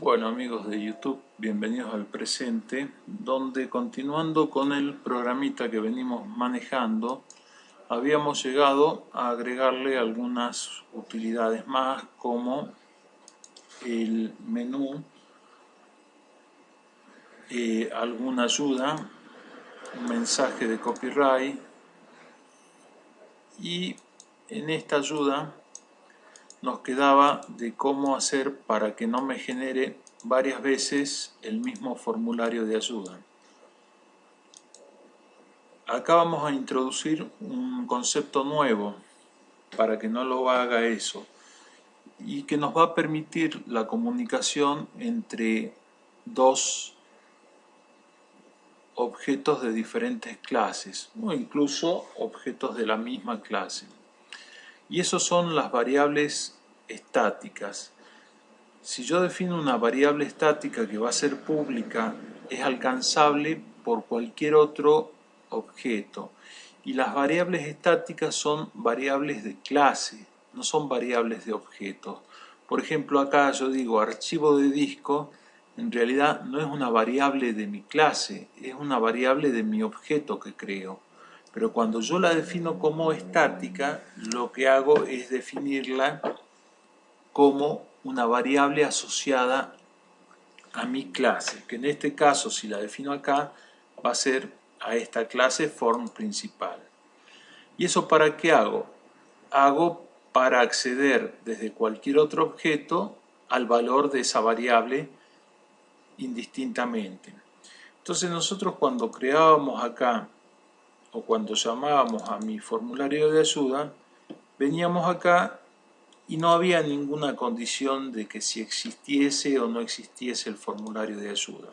Bueno, amigos de YouTube, bienvenidos al presente, donde continuando con el programita que venimos manejando, habíamos llegado a agregarle algunas utilidades más como el menú, alguna ayuda, un mensaje de copyright y en esta ayuda nos quedaba de cómo hacer para que no me genere varias veces el mismo formulario de ayuda. Acá vamos a introducir un concepto nuevo para que no lo haga eso y que nos va a permitir la comunicación entre dos objetos de diferentes clases o incluso objetos de la misma clase. Y esos son las variables estáticas. Si yo defino una variable estática que va a ser pública, es alcanzable por cualquier otro objeto. Y las variables estáticas son variables de clase, no son variables de objetos. Por ejemplo, acá yo digo archivo de disco, en realidad no es una variable de mi clase, es una variable de mi objeto que creo. Pero cuando yo la defino como estática, lo que hago es definirla como una variable asociada a mi clase, que en este caso, si la defino acá, va a ser a esta clase form principal. ¿Y eso para qué hago? Hago para acceder desde cualquier otro objeto al valor de esa variable indistintamente. Entonces nosotros cuando creábamos acá o cuando llamábamos a mi formulario de ayuda, veníamos acá y no había ninguna condición de que si existiese o no existiese el formulario de ayuda.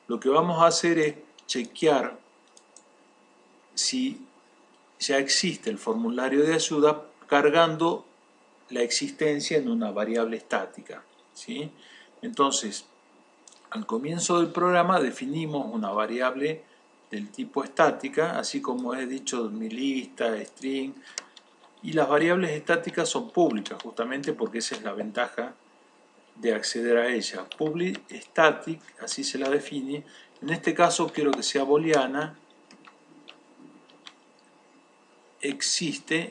Lo que vamos a hacer es chequear si ya existe el formulario de ayuda cargando la existencia en una variable estática, ¿sí? Entonces, al comienzo del programa definimos una variable del tipo estática, así como he dicho mi lista, string, y las variables estáticas son públicas, justamente porque esa es la ventaja de acceder a ella. Public static, así se la define. En este caso quiero que sea booleana. Existe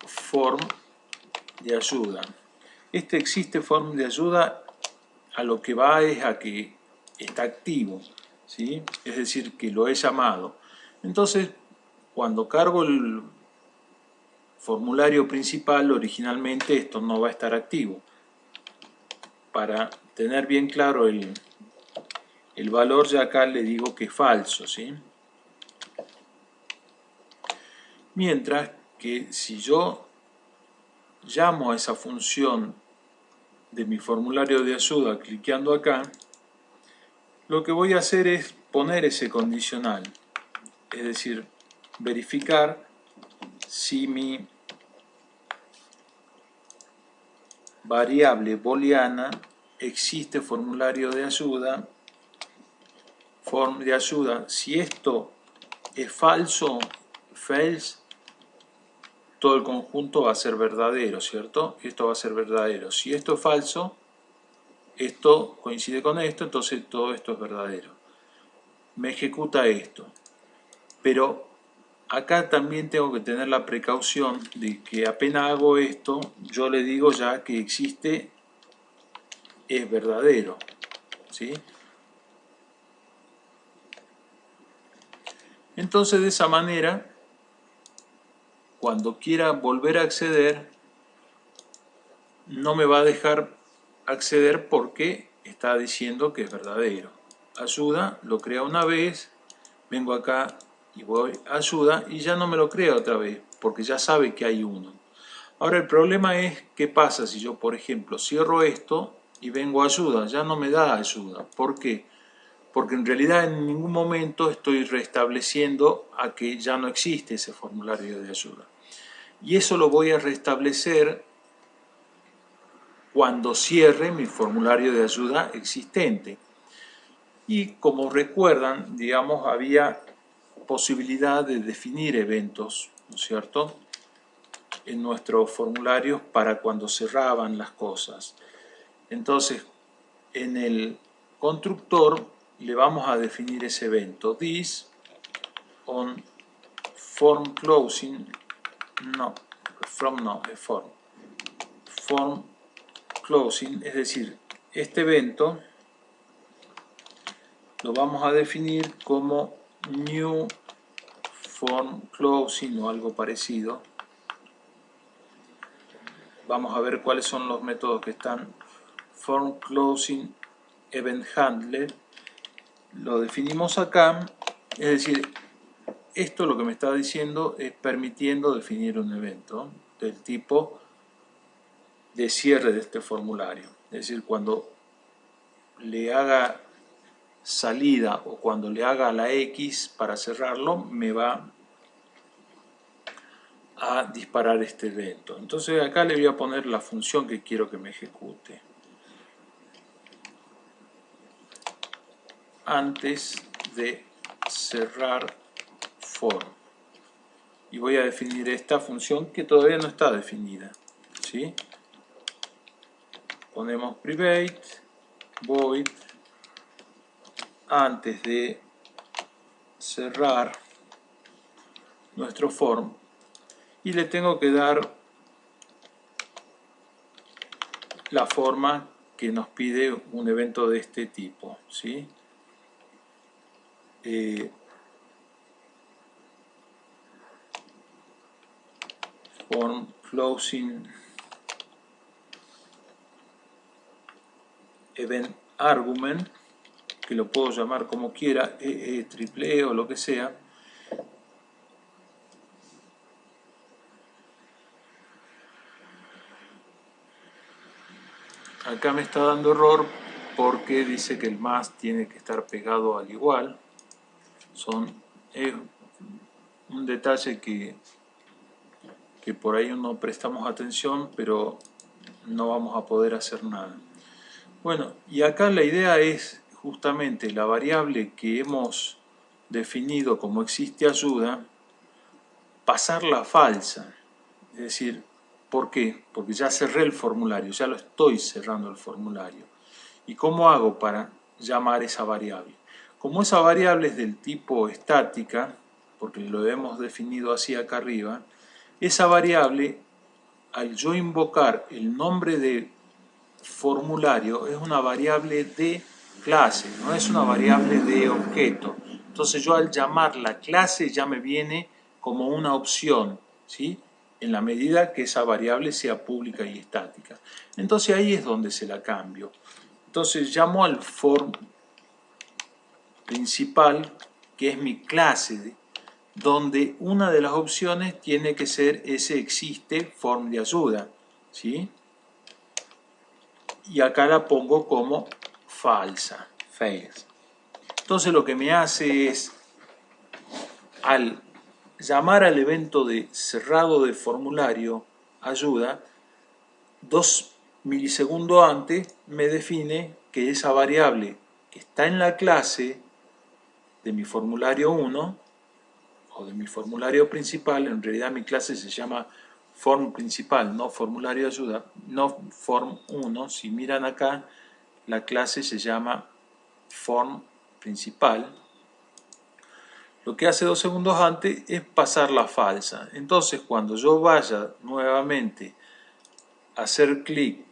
form de ayuda. Este existe form de ayuda a lo que va es a que está activo, ¿sí? Es decir, que lo he llamado. Entonces, cuando cargo el formulario principal, originalmente esto no va a estar activo. Para tener bien claro el valor, ya acá le digo que es falso, ¿sí? Mientras que si yo llamo a esa función de mi formulario de ayuda cliqueando acá, lo que voy a hacer es poner ese condicional, es decir, verificar si mi variable booleana existe formulario de ayuda, form de ayuda. Si esto es falso, false, todo el conjunto va a ser verdadero, ¿cierto? Esto va a ser verdadero. Si esto es falso, esto coincide con esto, entonces todo esto es verdadero. Me ejecuta esto. Pero acá también tengo que tener la precaución de que apenas hago esto, yo le digo ya que existe, es verdadero, ¿sí? Entonces de esa manera, cuando quiera volver a acceder, no me va a dejar acceder porque está diciendo que es verdadero. Ayuda, lo crea una vez, vengo acá y voy a ayuda y ya no me lo crea otra vez porque ya sabe que hay uno. Ahora el problema es qué pasa si yo, por ejemplo, cierro esto y vengo a ayuda, ya no me da ayuda. ¿Por qué? Porque en realidad en ningún momento estoy restableciendo a que ya no existe ese formulario de ayuda. Y eso lo voy a restablecer cuando cierre mi formulario de ayuda existente. Y como recuerdan, digamos, había posibilidad de definir eventos, ¿no es cierto? en nuestros formularios para cuando cerraban las cosas. Entonces, en el constructor le vamos a definir ese evento. This on form closing, no, from no, es form. Form closing, es decir, este evento lo vamos a definir como new form closing o algo parecido. Vamos a ver cuáles son los métodos que están. Form closing event handler, lo definimos acá, es decir, esto lo que me está diciendo es permitiendo definir un evento del tipo de cierre de este formulario. Es decir, cuando le haga salida o cuando le haga la X para cerrarlo, me va a disparar este evento. Entonces acá le voy a poner la función que quiero que me ejecute. Antes de cerrar form. Y voy a definir esta función que todavía no está definida, ¿sí? Ponemos private void antes de cerrar nuestro form y le tengo que dar la forma que nos pide un evento de este tipo, ¿sí? Form closing event argument, que lo puedo llamar como quiera, triple E o lo que sea. Acá me está dando error porque dice que el más tiene que estar pegado al igual. Es un detalle que por ahí no prestamos atención, pero no vamos a poder hacer nada. Bueno, y acá la idea es justamente la variable que hemos definido como existe ayuda, pasarla a falsa. Es decir, ¿por qué? Porque ya cerré el formulario, ya lo estoy cerrando el formulario. ¿Y cómo hago para llamar esa variable? Como esa variable es del tipo estática, porque lo hemos definido así acá arriba, esa variable, al yo invocar el nombre de formulario, es una variable de clase, no es una variable de objeto. Entonces yo al llamar la clase ya me viene como una opción, ¿sí? En la medida que esa variable sea pública y estática. Entonces ahí es donde se la cambio. Entonces llamo al form principal, que es mi clase, donde una de las opciones tiene que ser ese existe form de ayuda, ¿sí? Y acá la pongo como falsa, fails. Entonces lo que me hace es, al llamar al evento de cerrado de formulario ayuda, 2 milisegundos antes me define que esa variable que está en la clase de mi formulario 1 o de mi formulario principal, en realidad mi clase se llama form principal, no formulario ayuda, no form 1, si miran acá, la clase se llama form principal. Lo que hace 2 segundos antes es pasar la falsa. Entonces, cuando yo vaya nuevamente a hacer clic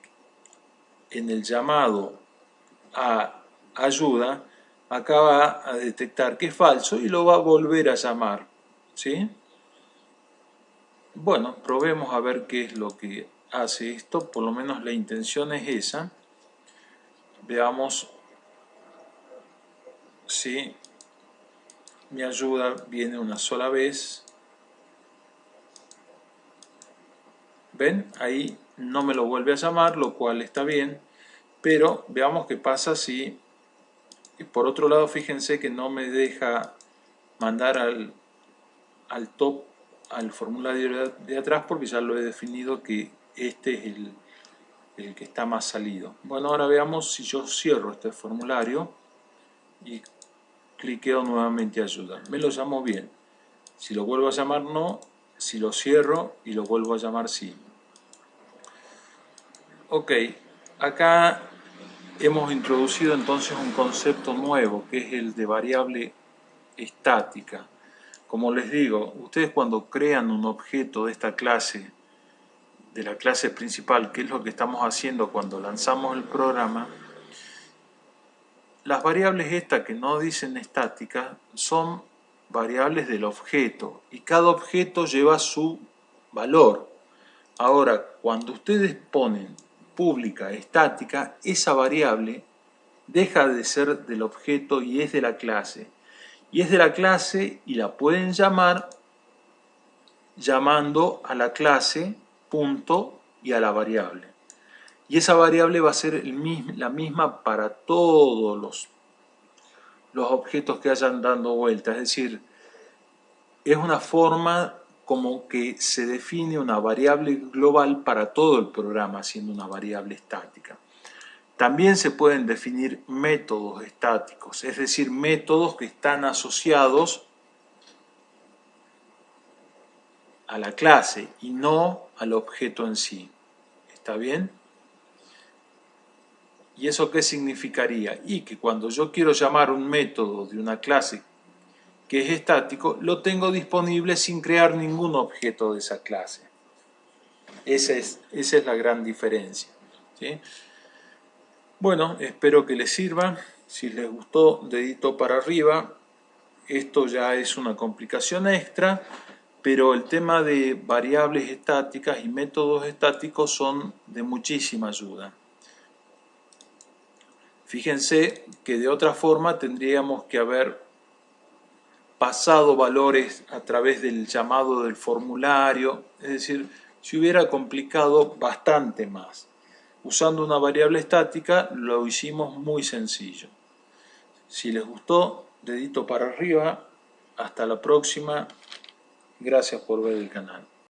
en el llamado a ayuda, acá va a detectar que es falso y lo va a volver a llamar, ¿sí? Bueno, probemos a ver qué es lo que hace esto. Por lo menos la intención es esa. Veamos si mi ayuda viene una sola vez. ¿Ven? Ahí no me lo vuelve a llamar, lo cual está bien. Pero veamos qué pasa si... Por otro lado, fíjense que no me deja mandar al top, al formulario de atrás, porque ya lo he definido que este es el que está más salido. Bueno, ahora veamos si yo cierro este formulario y cliqueo nuevamente ayuda. Me lo llamó bien. Si lo vuelvo a llamar no, Si lo cierro y lo vuelvo a llamar sí. Ok, acá hemos introducido entonces un concepto nuevo que es el de variable estática. Como les digo, ustedes cuando crean un objeto de esta clase, de la clase principal, que es lo que estamos haciendo cuando lanzamos el programa, las variables estas que no dicen estática son variables del objeto y cada objeto lleva su valor. Ahora, cuando ustedes ponen pública estática, esa variable deja de ser del objeto y es de la clase. Y es de la clase y la pueden llamar llamando a la clase punto y a la variable. Y esa variable va a ser la misma para todos los objetos que hayan dando vuelta. Es decir, es una forma como que se define una variable global para todo el programa siendo una variable estática. También se pueden definir métodos estáticos, es decir, métodos que están asociados a la clase y no al objeto en sí. ¿Está bien? ¿Y eso qué significaría? Y que cuando yo quiero llamar un método de una clase que es estático, lo tengo disponible sin crear ningún objeto de esa clase. Esa es la gran diferencia. ¿Sí? Bueno, espero que les sirva. Si les gustó, dedito para arriba. Esto ya es una complicación extra, pero el tema de variables estáticas y métodos estáticos son de muchísima ayuda. Fíjense que de otra forma tendríamos que haber pasado valores a través del llamado del formulario, es decir, se hubiera complicado bastante más. Usando una variable estática lo hicimos muy sencillo. Si les gustó, dedito para arriba. Hasta la próxima. Gracias por ver el canal.